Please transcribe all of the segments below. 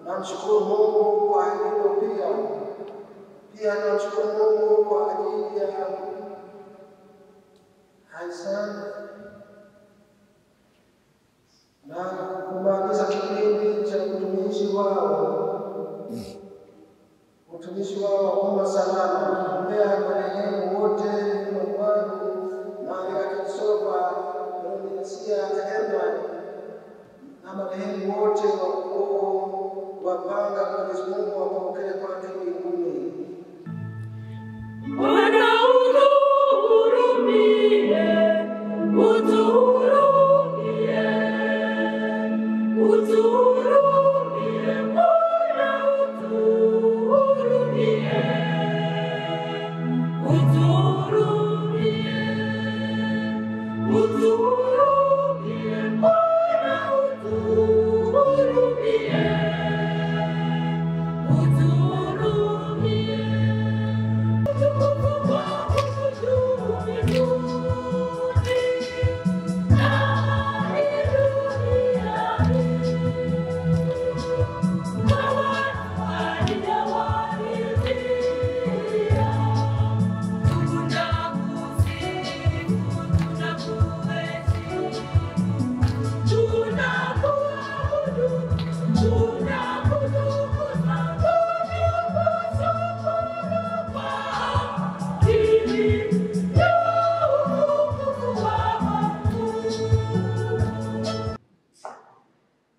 Namshukuru Mungu kwa hilo pia namshukuru Mungu kwa ajili ya Hassan na kumaliza kipindi cha utumishi wao kwa salama. Mbea marehemu wote Mungu na akisofa Indonesia Herman na marehemu wote wapanga Mwenyezi Mungu wapokee kwake mbinguni. Bwana utuhurumie, utuhurumie, utuhurumie, Bwana utuhurumie, utuhurumie, utuhurumie, Bwana utuhurumie.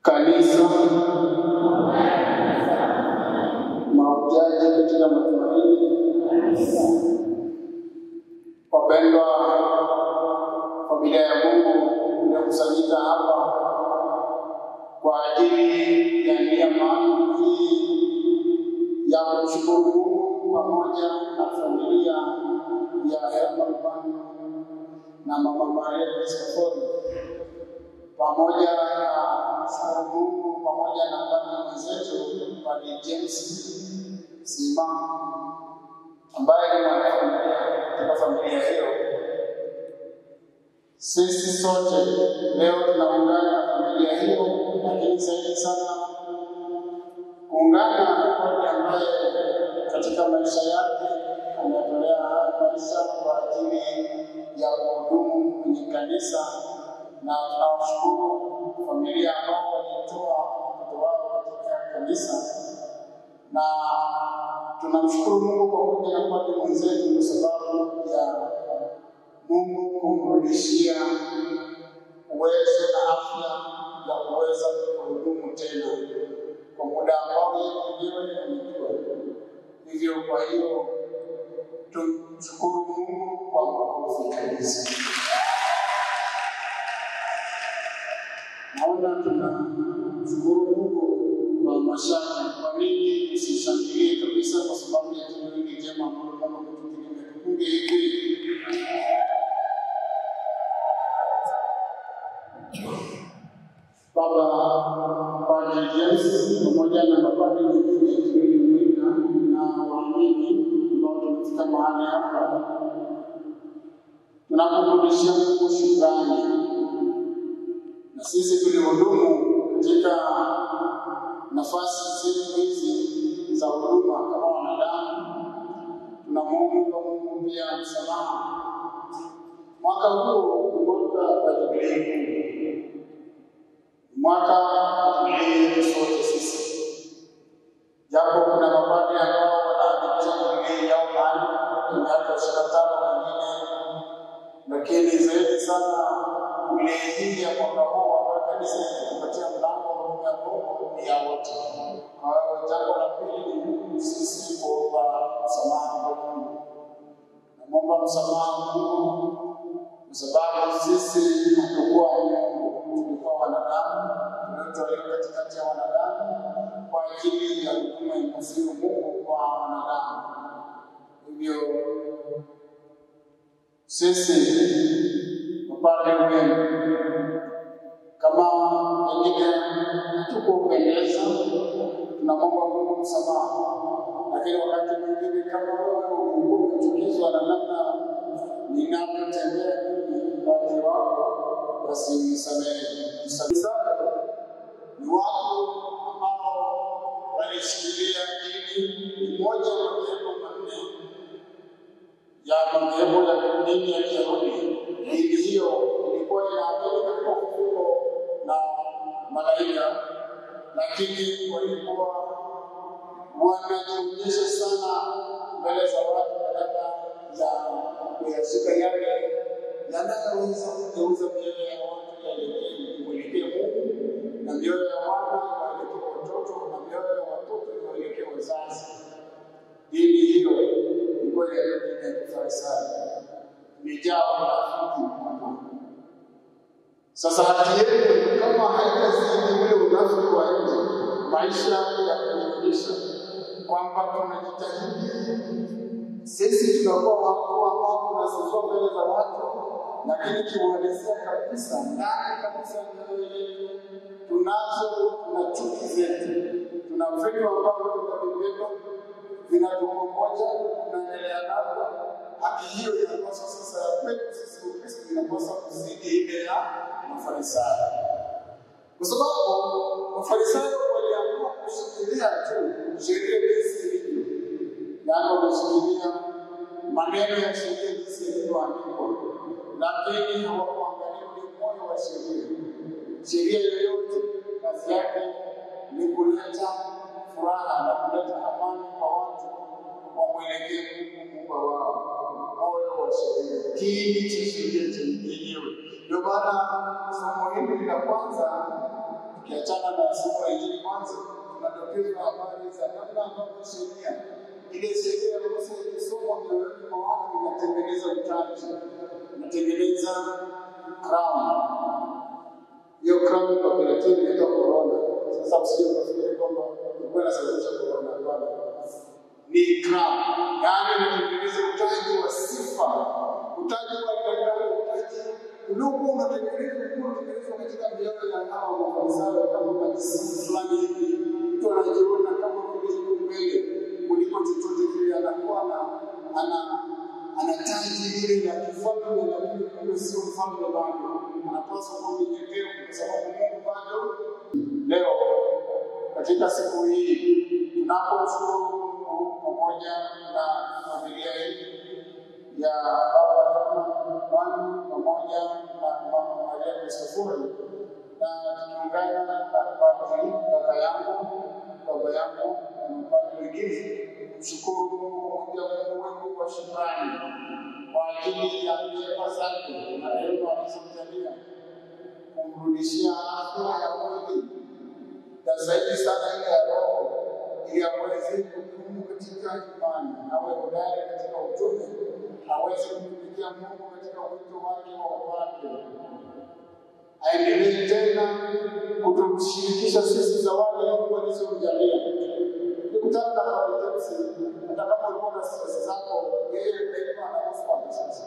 Kanisa mahujaji katika matumaini, wapendwa familia ya Mungu tumekusanyika hapa kwa ajili ya nia maalum hii ya kumshukuru Mungu pamoja na familia ya Herman Bano na Mama Maria Escafori, pamoja na Mungu pamoja na baba mwenzetu Padre James Simama ambaye ni mwanafamilia katika familia hiyo. Sisi sote leo tunaungana na familia hiyo, lakini zaidi sana kuungana na Padre ambaye katika maisha yake ametolea maisha kwa ajili ya kuhudumu kwenye kanisa, na tunawashukuru familia ambao walitoa watoto wao katika kanisa, na tunamshukuru Mungu pamoja na Padre mwenzetu kwa sababu ya Mungu kumrudishia uwezo na afya ya kuweza kuhudumu tena kwa muda ambao yeye mwenyewe amejua. Hivyo kwa hiyo tumshukuru Mungu kwa makofi kabisa. Naona tunashukuru Mungu kwa mashaka. Kwa nini tusishangilie kabisa kwa sababu ya tendo hili jema ambalo Mungu ametukirimia. Tupunge hivi. Baba Padre James pamoja na mapadre wengine tuliojumuika na waamini ambao tumefika mahali hapa, tunakurudishia Mungu shukrani. Na sisi tulihudumu katika nafasi zetu hizi za huduma kama wanadamu, tunamuomba ya msamaha. Mwaka huu ni mwaka wa Jubilei. Mwaka wa Jubilei sote sisi. Japo kuna mapadri ambao wanaadhimisha Jubilei yao mahali miaka 25 wengine, lakini zaidi sana Jubilei hii ya mwaka huu ambayo kanisa inatupatia mlango wa huruma ya Mungu ni ya wote. Kwa hiyo jambo la pili ni sisi kuomba msamaha kwa Mungu. Naomba msamaha Mungu kwa sababu sisi hatukuwa Mungu, tulikuwa wanadamu, tulitolewa katikati ya wanadamu kwa ajili ya huduma ya Mungu kwa wanadamu. Hivyo sisi mapadri wenu kama wengine hatukupendeza, tunamwomba Mungu msamaha. Lakini wakati mwingine kama wewe umechukizwa na namna ninavyotembea mimi watu wako, basi nisamehe. Ni watu ambao walishikilia dini moja ya madhehebu manne ya madhehebu ya dini ya Kiyahudi. Dini hiyo ilikuwa inaamini katika ufufuo na malaika, lakini walikuwa wanajionyesha sana mbele za watu badala ya kuyashika yale yanayoweza kugeuza mioyo ya watu yaelekee Mungu, na mioyo ya wana yaelekee watoto, na mioyo ya watoto yaelekee wazazi. Dini hiyo ilikuwa ya dini ya Kifarisayo, imejaa unafiki mkubwa. Sasa hati yetu kama haitazidi ule unafiki wa nje, maisha ya kuonyesha kwamba tunajitahidi sisi tunakuwa watu ambao tunasifiwa mbele za watu, lakini kiuhalisia kabisa ndani kabisa mioyo yetu tuna chuki zetu, tuna vitu ambavyo tunavibeba vinatukongoja, tunaendelea navyo. Haki hiyo inapaswa sasa kwetu sisi Wakristo inapaswa kuzidi ile ya Mafarisayo, kwa sababu Mafarisayo waliamua kushikilia tu sheria jinsi ilivyo, yaani walishikilia maneno ya sheria jinsi ilivyoandikwa, lakini hawakuangalia moyo wa sheria. Sheria yoyote kazi yake ni kuleta furaha na kuleta amani kwa watu wamwelekee Mungu wao. Moyo wa sheria, kiini cha sheria chenyewe. Ndio maana somo hili la kwanza, tukiachana na somo la Injili kwanza, tunadokezwa habari za namna ambavyo sheria, ile sheria ya Musa ilisomwa mioyoni mwa watu inatengeneza utaji, inatengeneza crown. Hiyo crown kwa Kilatini inaitwa corona. Sasa msije kufikiri kwamba ilikuwa inasababisha corona, hapana. Ni crown, yaani inatengeneza utaji wa sifa, utaji wa idadi, utaji uliokuwa unatengenezwa katika mioyo ya hao Mafarisayo kama majisi fulani hivi. Mtu anajiona kama vile mbele kuliko chochote kile, anakuwa ana taji ile ya kifalme, lakini kumbe sio mfalme bado. Anapaswa kuwa mnyenyekevu kwa sababu Mungu bado. Leo katika siku hii tunapomshukuru Mungu pamoja na familia hii ya baba Mwana pamoja na mama Maria Kristofori, na tukiungana na padri kaka yangu, baba yangu na mapadri wengine, mshukuru Mungu pamoja Mungu kwa shukrani kwa ajili ya neema zake na rehema alizomjalia kumrudishia afya ya mwili na zaidi sana ile ya roho, ili aweze kudumu katika imani, awe hodari katika utume, aweze kumtumikia Mungu katika wito wake wa upadre, aendelee tena kutumshirikisha sisi zawadi Mungu alizomjalia. Nikutana na Padre James, hata kama ulikuwa na stress zako, yeye ndiye anakufuata sasa.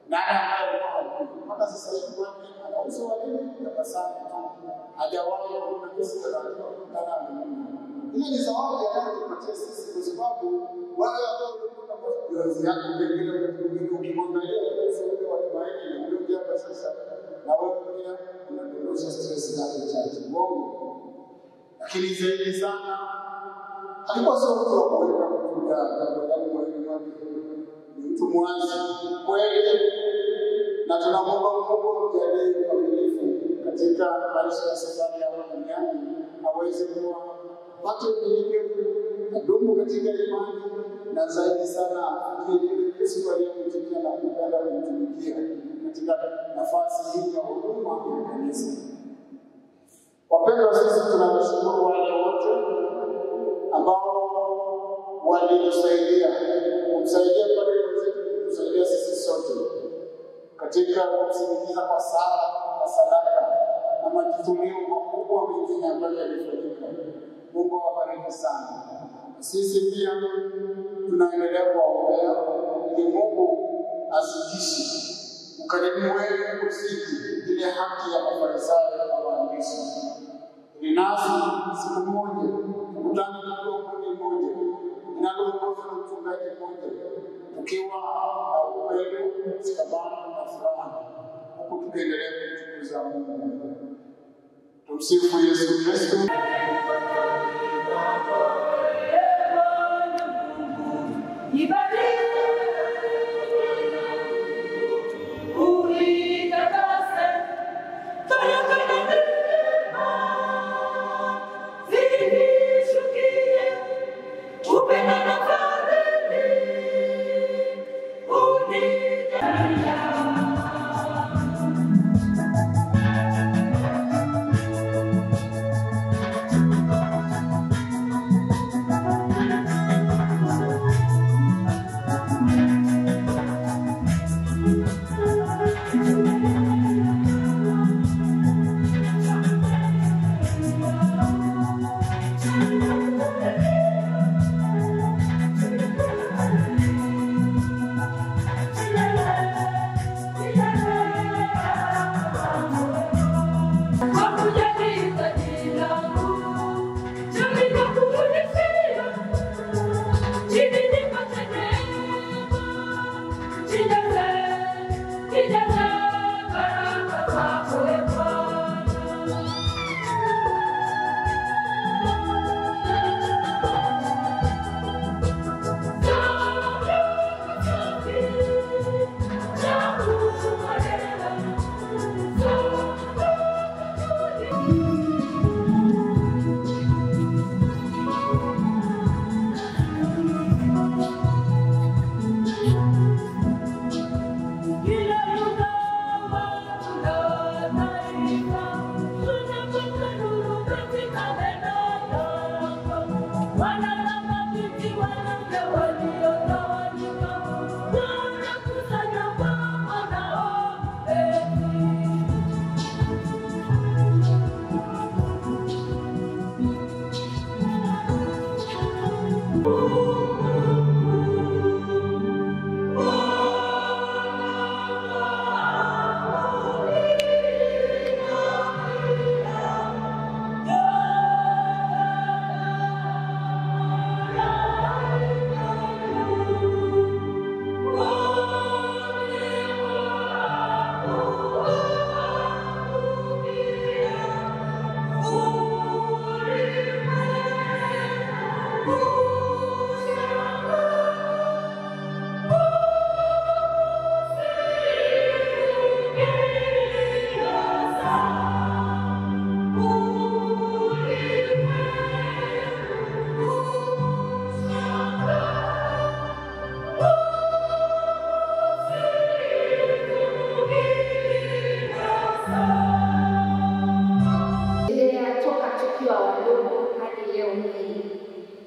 Nani ambaye alikuwa hajui? Mpaka sasa hivi anauza walimu darasani tu. Hajawahi kuona kesi ya watu kutana na Mungu. Ile ni zawadi anayotupatia sisi kwa sababu wale ambao walikuwa na mafunzo yako pengine ukimwangalia kwa ule wa tumaini na ndio hapa sasa, na wewe pia unadondosha stress zako chache. Mungu. Lakini zaidi sana alikuwa sio mtu wa kuweka kutulia kwa jambo hili mwake. Ni mtu mwazi kweli, na tunamwomba Mungu amjalie ukamilifu katika maisha ya safari hapa duniani, aweze kuwa pate unyenyekevu, adumu katika imani, na zaidi sana yule Kristo aliyemtumikia na kupenda kumtumikia katika nafasi hii ya huduma ya kanisa. Wapendwa, sisi tunawashukuru wale wote ambao walitusaidia kumsaidia pale mwenzetu, kusaidia sisi sote katika kusindikiza kwa sala na sadaka na majitoleo makubwa mengine ambayo yalifanyika. Mungu awabariki sana. Sisi pia tunaendelea kuwaombea ili Mungu azidishe ukarimu wenu kuzidi ile haki ya Mafarisayo na waandishi. Ili nasi siku moja tukutane na kundi moja linaloongozwa na mchungaji mmoja, tukiwa na upendo, mshikamano na furaha, huku tukiendelea kumtukuza Mungu. Tumsifu Yesu Kristo.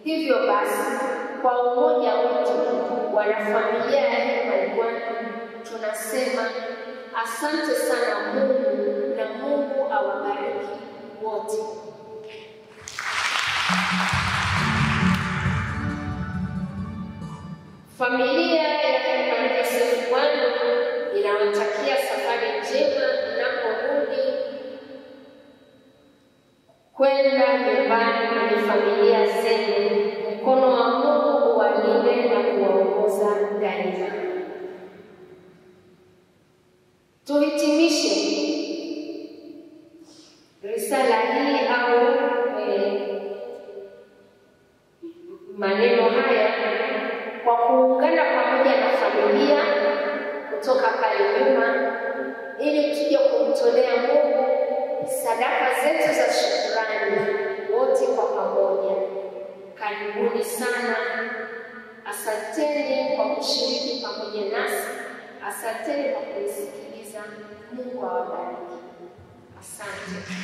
Hivyo basi, kwa umoja wetu wanafamilia ya Imani tunasema asante sana Mungu, na Mungu awabariki wote. Familia ya Imani inawatakia safari njema mnaporudi kwenda nyumbani kwenye familia zenu. Mkono wa Mungu uwalinde na kuwaongoza daima. Tuhitimishe risala hii au maneno haya kwa kuungana pamoja na familia kutoka pale nyuma, ili tuje kumtolea Mungu sadaka zetu za shukrani wote kwa pamoja. Karibuni sana. Asanteni kwa kushiriki pamoja nasi. Asanteni kwa kunisikiliza. Mungu awabariki. Asante.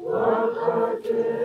Wakati